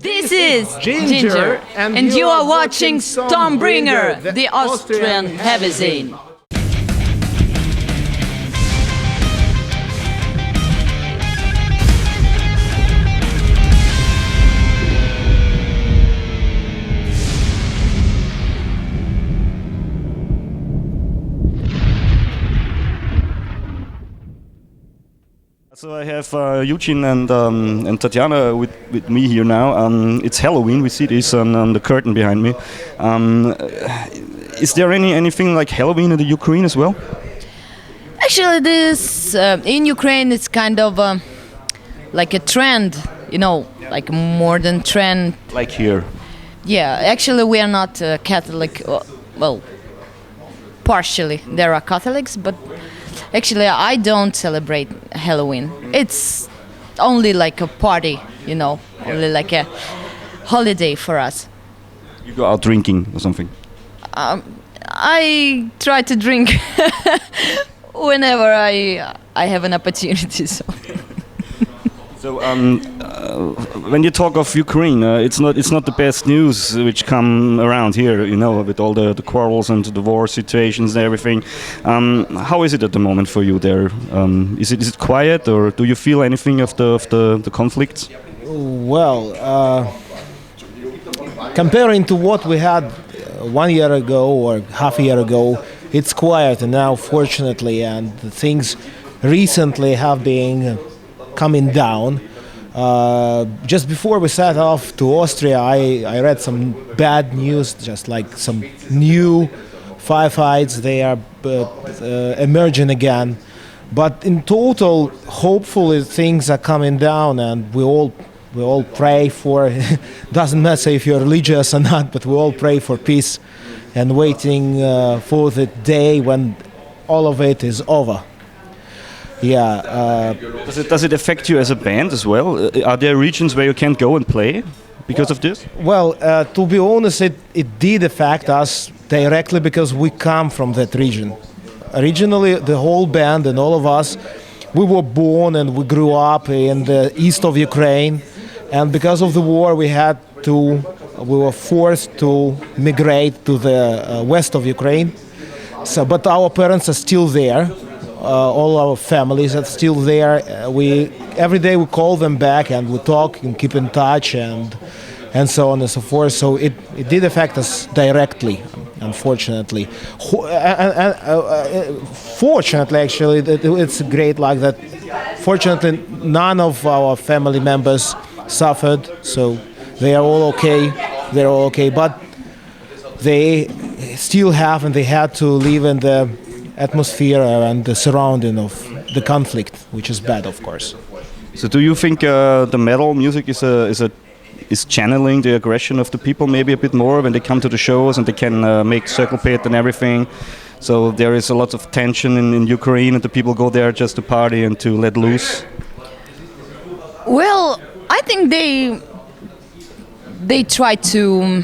This is Ginger, and you are watching Stormbringer, the Austrian heavy scene. So I have Eugene and Tatiana with me here now. It's Halloween. We see this on the curtain behind me. Is there anything like Halloween in the Ukraine as well? Actually, this in Ukraine it's kind of like a trend, like a modern trend. Like here? Yeah, actually we are not Catholic. Well, partially there are Catholics, but actually I don't celebrate Halloween. It's only like a party, only like a holiday for us. You go out drinking or something? I try to drink whenever I have an opportunity. So when you talk of Ukraine, it's not the best news which come around here, with all the quarrels and the war situations and everything. How is it at the moment for you there? Is it quiet, or do you feel anything of the conflicts? Well, comparing to what we had 1 year ago or half a year ago, it's quiet now, fortunately, and things recently have been coming down. Just before we set off to Austria, I read some bad news, just like some new firefights. They are emerging again. But in total, hopefully things are coming down, and we all pray for. Doesn't matter if you're religious or not, but we all pray for peace and waiting for the day when all of it is over. Yeah. Does it affect you as a band as well? Are there regions where you can't go and play because of this? Well, to be honest, it did affect us directly because we come from that region. Originally, the whole band and all of us, we were born and we grew up in the east of Ukraine, and because of the war, we were forced to migrate to the west of Ukraine. So, but our parents are still there. All our families are still there. Every day we call them back and we talk and keep in touch and so on and so forth. So it did affect us directly, unfortunately. Fortunately, actually, it's great luck that fortunately none of our family members suffered. So they are all okay. They're all okay, but they still have and they had to live in the atmosphere and the surrounding of the conflict, which is bad, of course. So, do you think the metal music is channeling the aggression of the people maybe a bit more when they come to the shows and they can make circle pit and everything? So there is a lot of tension in Ukraine, and the people go there just to party and to let loose. Well, I think they try to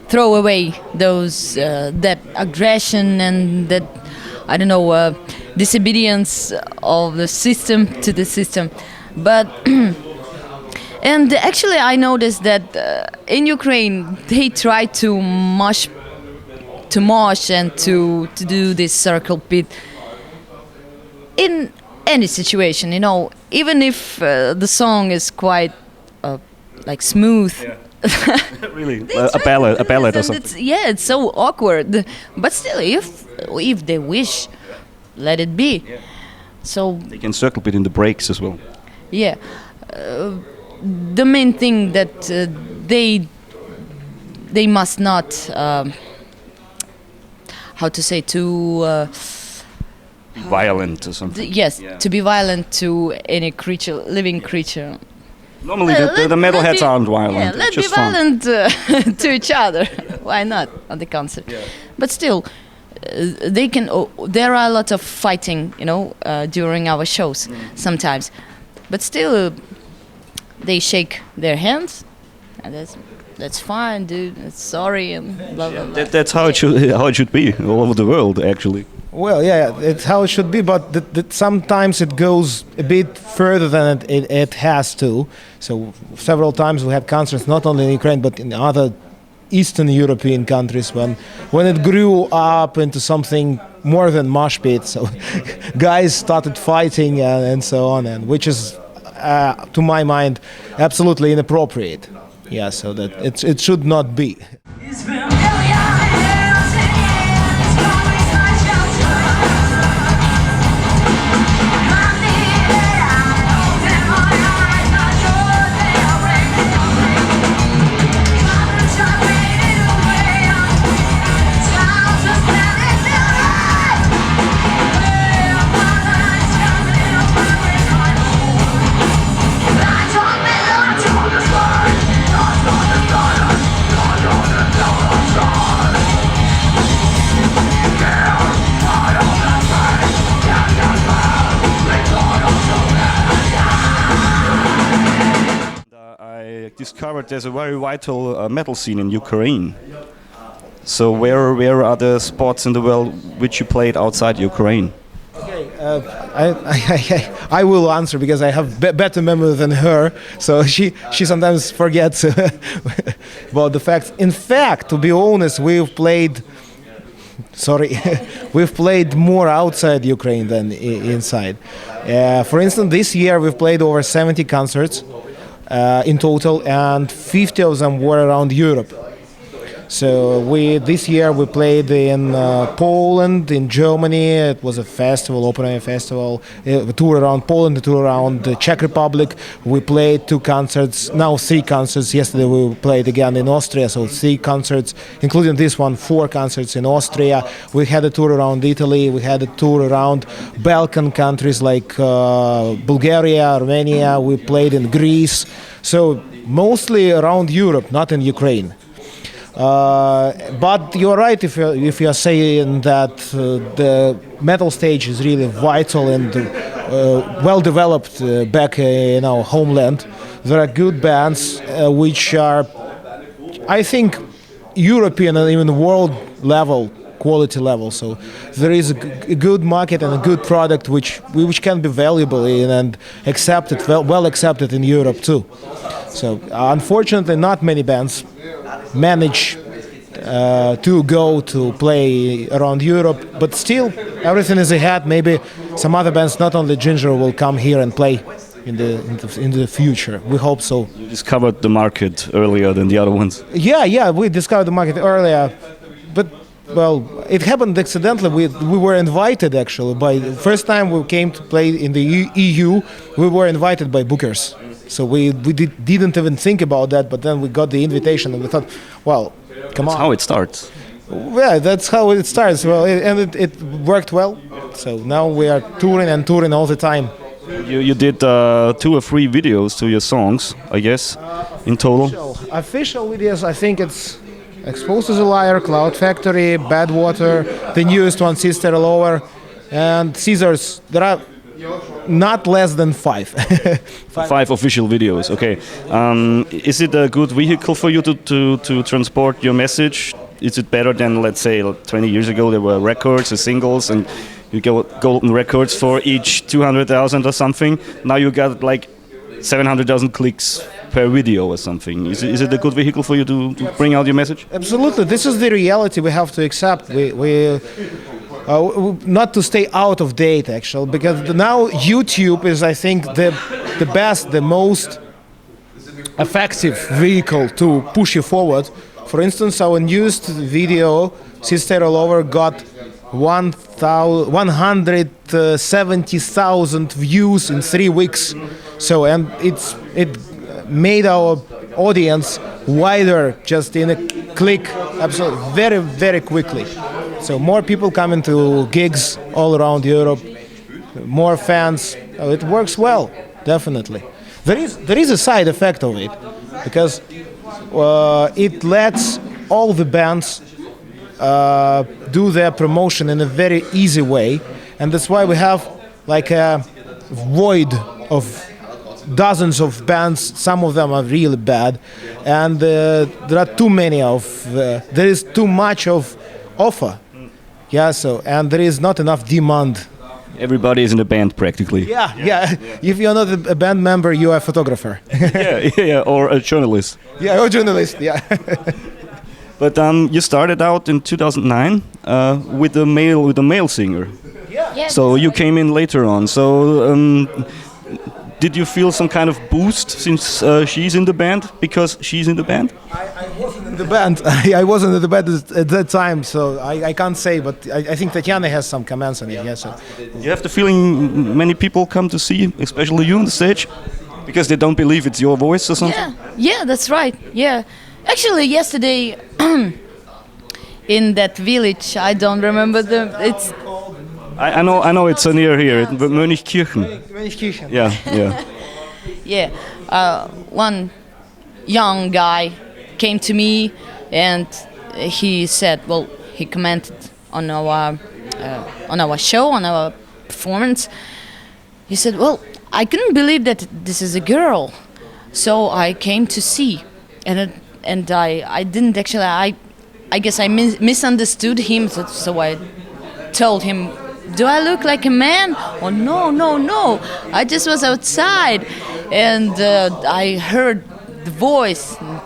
throw away those that aggression and that disobedience of the system to the system. But and actually I noticed that in Ukraine they try to mosh and to do this circle pit in any situation, even if the song is quite like smooth. Yeah. Really, a ballad or something. It's so awkward. But still, if they wish, let it be. Yeah. So they can circle it in the breaks as well. Yeah, the main thing that they must not be violent or something. Yes, yeah. To be violent to any living creature. Normally the metalheads aren't violent. Yeah, let's be violent to each other. Why not on the concert? Yeah. But still, they can. There are a lot of fighting, during our shows sometimes. But still, they shake their hands, and that's fine, dude. Sorry, and blah blah blah. That's how it should be all over the world, actually. Well, yeah, it's how it should be, but sometimes it goes a bit further than it has to. So several times we had concerts not only in Ukraine but in other Eastern European countries when it grew up into something more than mosh pit. So guys started fighting and so on, and which is, to my mind, absolutely inappropriate. Yeah, so that it should not be. I discovered there's a very vital metal scene in Ukraine. So where are the spots in the world which you played outside Ukraine? Okay, I will answer because I have better memory than her. So she sometimes forgets about the facts. In fact, to be honest, we've played more outside Ukraine than inside. For instance, this year we've played over 70 concerts in total, and 50 of them were around Europe. So this year we played in Poland, in Germany. It was a festival, open air festival, a tour around Poland, a tour around the Czech Republic. We played 2 concerts, now 3 concerts. Yesterday we played again in Austria, so 3 concerts, including this one, 4 concerts in Austria. We had a tour around Italy. We had a tour around Balkan countries like Bulgaria, Romania. We played in Greece. So mostly around Europe, not in Ukraine. But you're right if you're saying that the metal stage is really vital and well developed back in our homeland. There are good bands which are, I think, European and even world level, quality level. So there is a good market and a good product which can be valuable and accepted, well accepted in Europe too. So unfortunately, not many bands manage to go to play around Europe, but still everything is ahead. Maybe some other bands, not only Ginger, will come here and play in the future. We hope so. You discovered the market earlier than the other ones. Yeah, we discovered the market earlier, but well, it happened accidentally. We were invited actually by the first time we came to play in the EU. We were invited by bookers. So we didn't even think about that, but then we got the invitation and we thought, well, come on. That's how it starts. Yeah, that's how it starts. Well, it worked well. So now we are touring all the time. You did 2 or 3 videos to your songs, I guess, in total. Official videos, I think it's Exposed as a Liar, Cloud Factory, Bad Water, the newest one, Sister All Over, and Scissors. There are not less than 5. 5 official videos, okay. Is it a good vehicle for you to transport your message? Is it better than, let's say, 20 years ago there were records or singles and you get golden records for each 200,000 or something? Now you got like 700,000 clicks per video or something. Is it a good vehicle for you to bring out your message? Absolutely. This is the reality we have to accept. We not to stay out of date, actually, because now YouTube is, I think, the best, the most effective vehicle to push you forward. For instance, our newest video, Sister All Over, got 170,000 views in 3 weeks. So, and it made our audience wider just in a click, absolutely, very, very quickly. So more people coming to gigs all around Europe, more fans. It works well, definitely. There is a side effect of it, because it lets all the bands do their promotion in a very easy way, and that's why we have like a void of dozens of bands. Some of them are really bad, and there are too many of. There is too much of offer. Yeah, so and there is not enough demand. Everybody is in the band practically. Yeah. If you're not a band member, you are a photographer. yeah, or a journalist. Yeah, or journalist. Yeah. But you started out in 2009 with a male singer. Yeah, So you came in later on. So did you feel some kind of boost since she's in the band because she's in the band? I wasn't in the band. I wasn't in the band at that time, so I can't say. But I think Tatiana has some comments on it. Yes. So. You have the feeling many people come to see, especially you on the stage, because they don't believe it's your voice or something. Yeah, that's right. Yeah, actually, yesterday in that village, I don't remember it's. I know it's near here, Mönchkirchen. Yeah. Yeah, one young guy came to me and he said, well, he commented on our show, on our performance. He said, well, I couldn't believe that this is a girl, so I came to see, and I didn't actually. I guess I misunderstood him, so I told him, do I look like a man? Oh, no. I just was outside and I heard the voice. And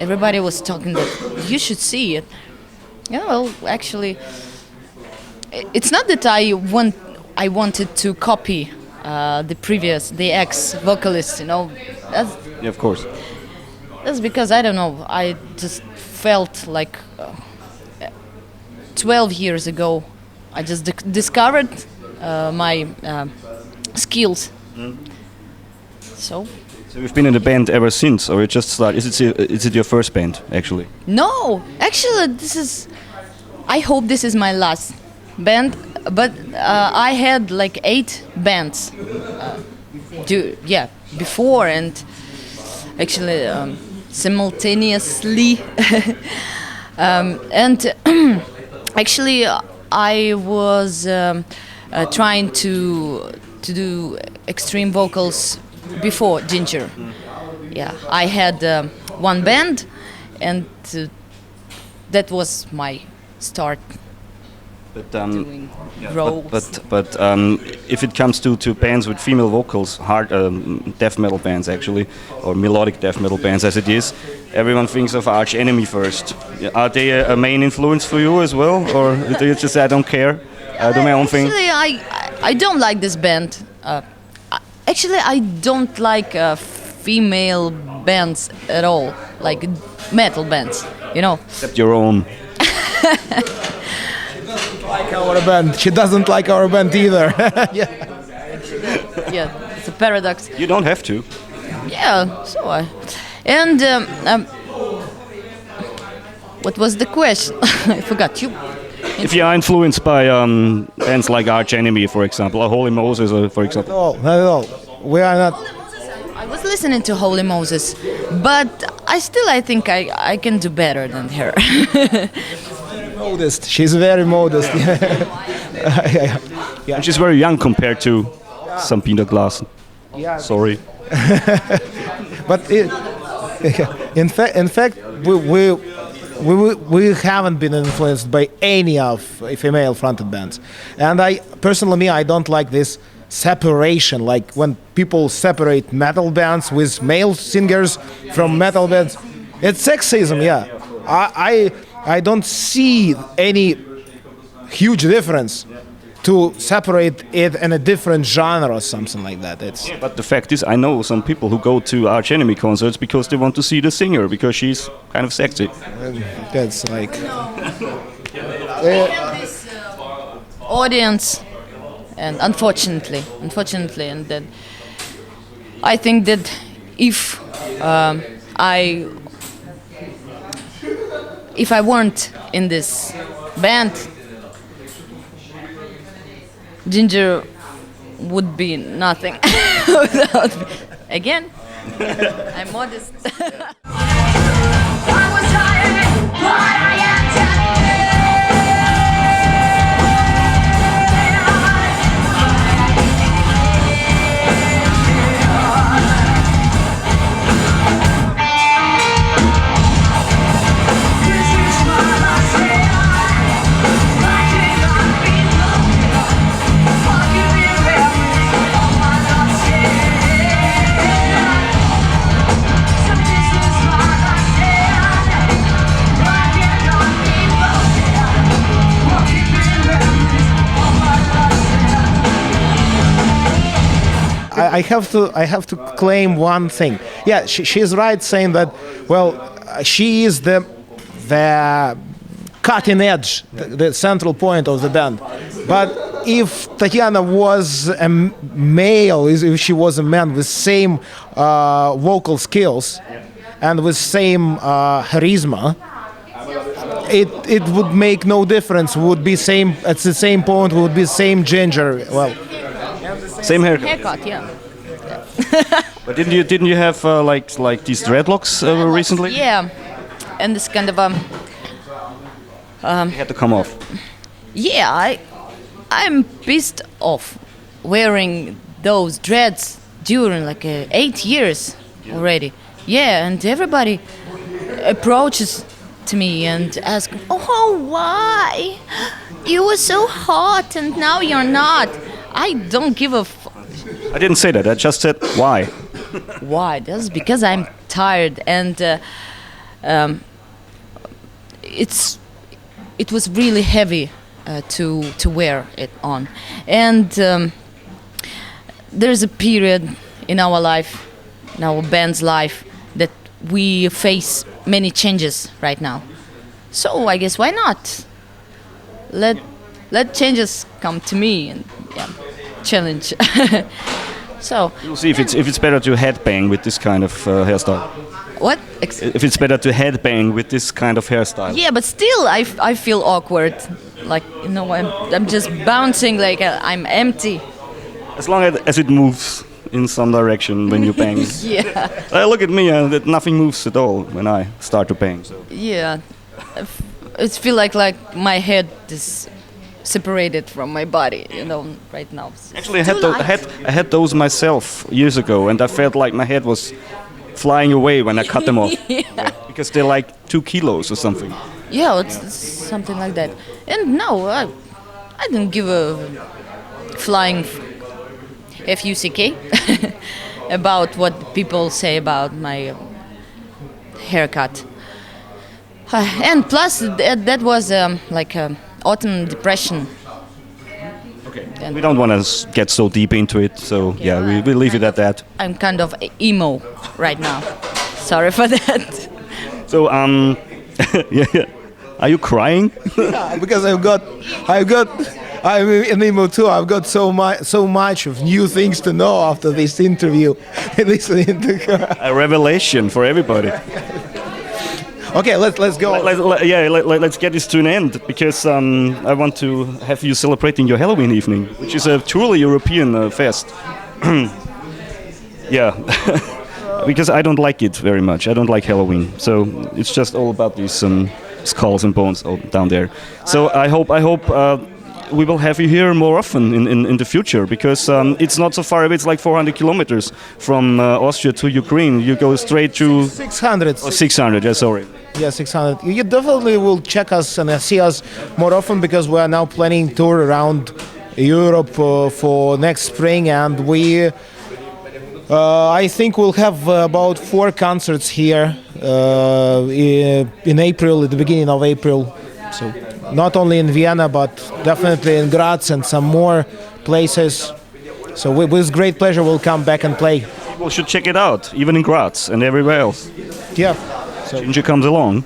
everybody was talking that you should see it. Yeah, well, actually, it's not that I wanted to copy the ex-vocalist, you know. Yeah, of course. That's because, I don't know, I just felt like 12 years ago, I just discovered my skills. So you've been in the band ever since, or you just started? Is it your first band actually? No, actually, I hope this is my last band. But I had like 8 bands. Before and actually simultaneously, and actually. I was trying to do extreme vocals before Ginger. Yeah, I had one band, and that was my start. But doing roles. But if it comes to bands with female vocals, hard death metal bands actually, or melodic death metal bands as it is, everyone thinks of Arch Enemy first. Are they a main influence for you as well, or do you just say I don't care, I do my own thing? Actually, I don't like this band. Actually, I don't like female bands at all, like metal bands, you know. Except your own. Like our band. She doesn't like our band either. Yeah, it's a paradox. You don't have to. Yeah, so I. And what was the question? I forgot. You. If you are influenced by bands like Arch Enemy, for example, or Holy Moses, for example. Not at all. We are not. I was listening to Holy Moses, but I think I can do better than her. Modest. She's very modest. Yeah. And she's very young compared to some Peter Glass. Yeah. Sorry. But in fact, we haven't been influenced by any of female fronted bands, and I don't like this separation, like when people separate metal bands with male singers from metal bands. It's sexism. Yeah, I don't see any huge difference to separate it in a different genre or something like that. But the fact is, I know some people who go to Arch Enemy concerts because they want to see the singer, because she's kind of sexy. That's like... audience, and unfortunately, and then I think that if I weren't in this band, Ginger would be nothing without me. Again, I'm modest. This is my last day. I have to claim one thing. Yeah, she's right saying that. Well, she is the cutting edge, the central point of the band. But if Tatiana was a male, if she was a man with same vocal skills and with same charisma, it would make no difference. Would be same at the same point. Would be same ginger. Well, Same haircut. Haircut, yeah. But didn't you have like these dreadlocks recently? Yeah, and this kind of They had to come off. yeah, I'm pissed off wearing those dreads during like 8 years already. Yeah, and everybody approaches to me and asks, "Oh, why? You were so hot and now you're not." I don't give a I didn't say that. I just said why. why. That's because I'm tired and it was really heavy to wear it on, and there's a period in our life, in our band's life, that we face many changes right now. So I guess why not? Let changes come to me and challenge. So We'll see if it's better to headbang with this kind of hairstyle. what? If it's better to headbang with this kind of hairstyle. Yeah, but still, I feel awkward. Like, you know, I'm just bouncing like I'm empty. As long as it moves in some direction when you bang. Yeah, Look at me, that nothing moves at all when I start to bang. So. yeah. It feel like my head is separated from my body, you know, right now. Actually, I had those myself years ago, and I felt like my head was flying away when I cut them off. Yeah, because they're like 2 kilos or something. Yeah, it's something like that. And no, I don't give a flying fuck about what people say about my haircut. And plus, that was like autumn depression. Okay. We don't want to get so deep into it, so yeah, we'll leave it at that. I'm kind of emo right now. Sorry for that. So, yeah. Are you crying? yeah, because I'm in emo too. I've got so much of new things to know after this interview. Listening to her. A revelation for everybody. Okay, let's go. Let's get this to an end, because I want to have you celebrating your Halloween evening, which is a truly European fest. Yeah, because I don't like it very much. I don't like Halloween, so it's just all about these skulls and bones down there. So I hope we will have you here more often in the future, because it's not so far away. It's like 400 kilometers from Austria to Ukraine. You go straight to 600. 600. Yeah, sorry. Yeah, 600. You definitely will check us and see us more often, because we are now planning tour around Europe for next spring, and I think we'll have about 4 concerts here in April, at the beginning of April. So not only in Vienna, but definitely in Graz and some more places. So with great pleasure we'll come back and play. People should check it out, even in Graz and everywhere else. Yeah. Ginger comes along.